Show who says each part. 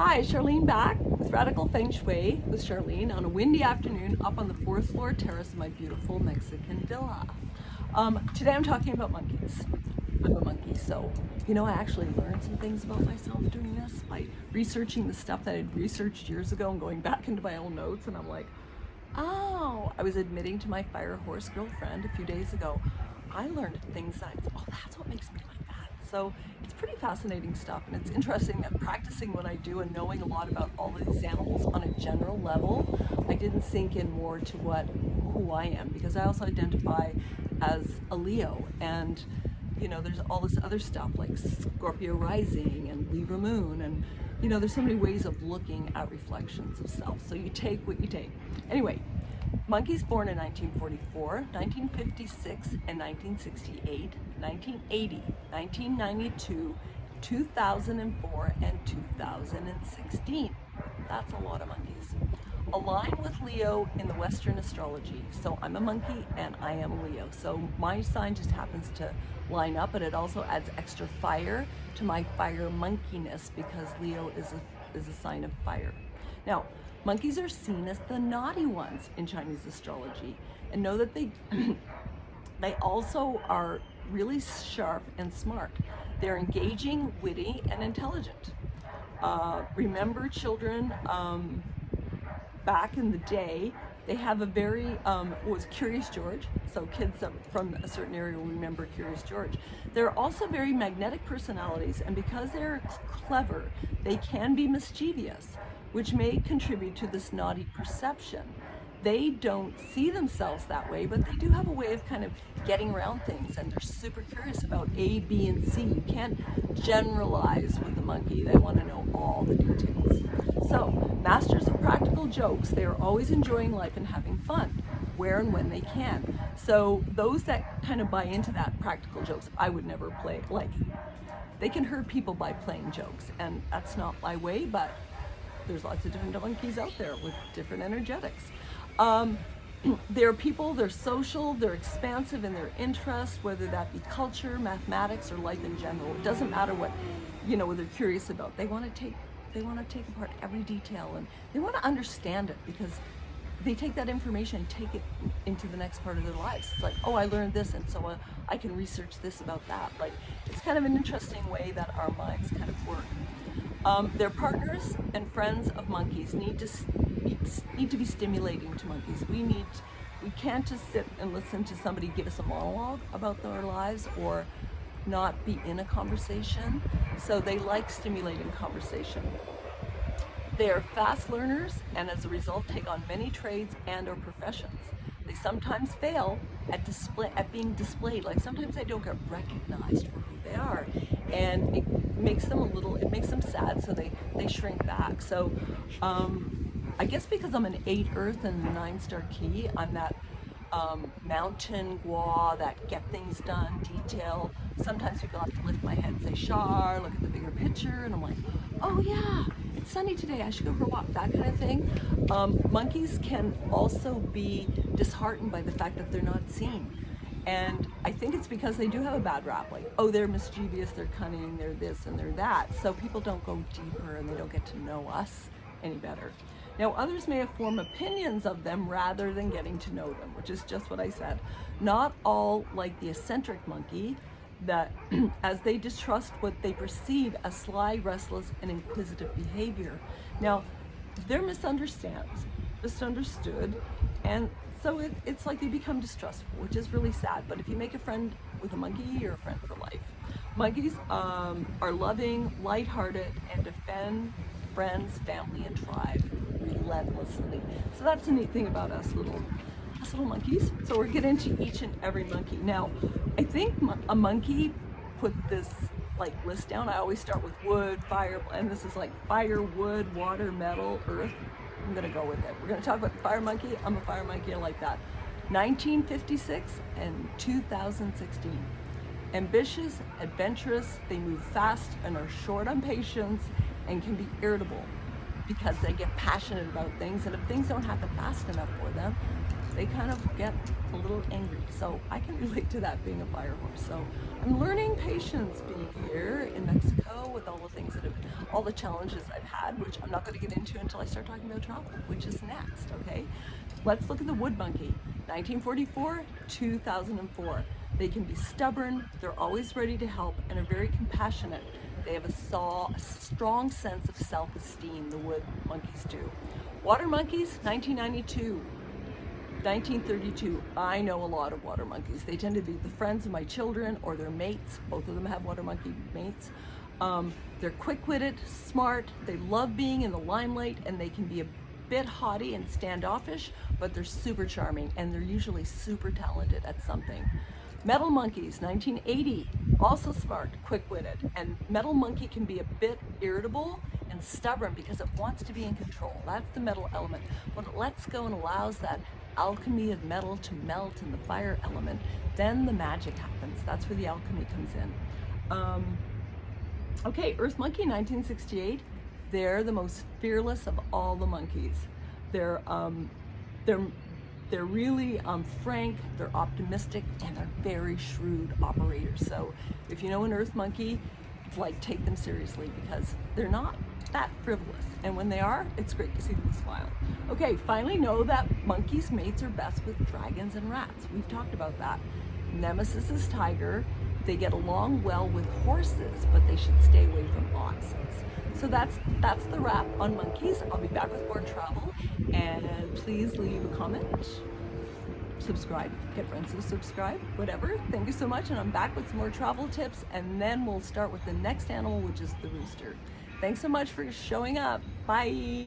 Speaker 1: Hi, Charlene back with Radical Feng Shui with Charlene on a windy afternoon up on the fourth floor terrace of my beautiful Mexican villa. Today I'm talking about monkeys. I'm a monkey, so I actually learned some things about myself doing this by researching the stuff that I'd researched years ago and going back into my own notes, and I'm like, oh, I was admitting to my fire horse girlfriend a few days ago. I learned things that's what makes me like that. So it's pretty fascinating stuff, and it's interesting that practicing what I do and knowing a lot about all of these animals on a general level, I didn't sink in more to who I am, because I also identify as a Leo, and there's all this other stuff like Scorpio rising and Libra moon, and there's so many ways of looking at reflections of self. So you take what you take. Anyway, monkeys born in 1944, 1956, and 1968, 1980, 1992, 2004, and 2016. That's a lot of monkeys. Align with Leo in the Western astrology. So I'm a monkey and I am a Leo. So my sign just happens to line up, but it also adds extra fire to my fire monkeyness because Leo is a sign of fire. Now, monkeys are seen as the naughty ones in Chinese astrology, and know that they also are really sharp and smart. They're engaging, witty, and intelligent. Remember, children, back in the day, they have a very, was Curious George, so kids from a certain area will remember Curious George. They're also very magnetic personalities, and because they're clever, they can be mischievous, which may contribute to this naughty perception. They don't see themselves that way, but they do have a way of kind of getting around things, and they're super curious about A, B, and C. You can't generalize with a monkey. They want to know all the details. So, masters of practical jokes, they are always enjoying life and having fun, where and when they can. So those that kind of buy into that practical jokes, I would never play, they can hurt people by playing jokes, and that's not my way, but there's lots of different monkeys out there with different energetics. They're people, they're social, they're expansive in their interests, whether that be culture, mathematics, or life in general. It doesn't matter what they're curious about. They want to take apart every detail, and they want to understand it, because they take that information and take it into the next part of their lives. It's like, oh, I learned this, and so I can research this about that. Like, it's kind of an interesting way that our minds kind of work. Their partners and friends of monkeys need to be stimulating to monkeys. We can't just sit and listen to somebody give us a monologue about their lives or not be in a conversation. So they like stimulating conversation. They are fast learners, and as a result take on many trades and or professions. They sometimes fail at being displayed. Like, sometimes they don't get recognized for who they are, and it makes them sad, so they shrink back. So I guess because I'm an 8 Earth and 9-star key, I'm that mountain gua, that get things done, detail. Sometimes people have to lift my head and say, Char, look at the bigger picture, and I'm like, oh yeah, it's sunny today, I should go for a walk, that kind of thing. Monkeys can also be disheartened by the fact that they're not seen. And I think it's because they do have a bad rap, like, oh, they're mischievous, they're cunning, they're this and they're that. So people don't go deeper, and they don't get to know us any better. Now, others may have formed opinions of them rather than getting to know them, which is just what I said. Not all like the eccentric monkey, that as they distrust what they perceive as sly, restless, and inquisitive behavior. Now, they're misunderstood, and so it's like they become distrustful, which is really sad. But if you make a friend with a monkey, you're a friend for life. Monkeys are loving, lighthearted, and defend friends, family, and tribe relentlessly. So that's the neat thing about us little monkeys. So we're getting into each and every monkey. Now, I think a monkey put this list down. I always start with wood, fire, and this is like fire, wood, water, metal, earth. I'm gonna go with it. We're gonna talk about the fire monkey. I'm a fire monkey, I like that. 1956 and 2016. Ambitious, adventurous, they move fast and are short on patience and can be irritable because they get passionate about things, and if things don't happen fast enough for them, they kind of get a little angry. So I can relate to that being a fire horse. So I'm learning patience being here in Mexico with all the things that have, all the challenges I've had, which I'm not going to get into until I start talking about travel, which is next, okay? Let's look at the wood monkey, 1944, 2004. They can be stubborn, they're always ready to help, and are very compassionate. They have a strong sense of self-esteem, the wood monkeys do. Water monkeys, 1992. 1932. I know a lot of water monkeys. They tend to be the friends of my children or their mates. Both of them have water monkey mates. They're quick-witted, smart, they love being in the limelight, and they can be a bit haughty and standoffish, but they're super charming, and they're usually super talented at something. Metal monkeys, 1980, also smart, quick-witted, and metal monkey can be a bit irritable and stubborn because it wants to be in control. That's the metal element. When it lets go and allows that alchemy of metal to melt in the fire element, then the magic happens. That's where the alchemy comes in. Okay, Earth monkey, 1968. They're the most fearless of all the monkeys. They're really frank, they're optimistic, and they're very shrewd operators. So if you know an Earth monkey, like, take them seriously because they're not that frivolous. And when they are, it's great to see them smile. Okay, finally know that monkeys' mates are best with dragons and rats. We've talked about that. Nemesis is tiger. They get along well with horses, but they should stay away from oxen. So that's the wrap on monkeys. I'll be back with more travel, and please leave a comment, subscribe, get friends to subscribe, whatever. Thank you so much, and I'm back with some more travel tips, and then we'll start with the next animal, which is the rooster. Thanks so much for showing up. Bye.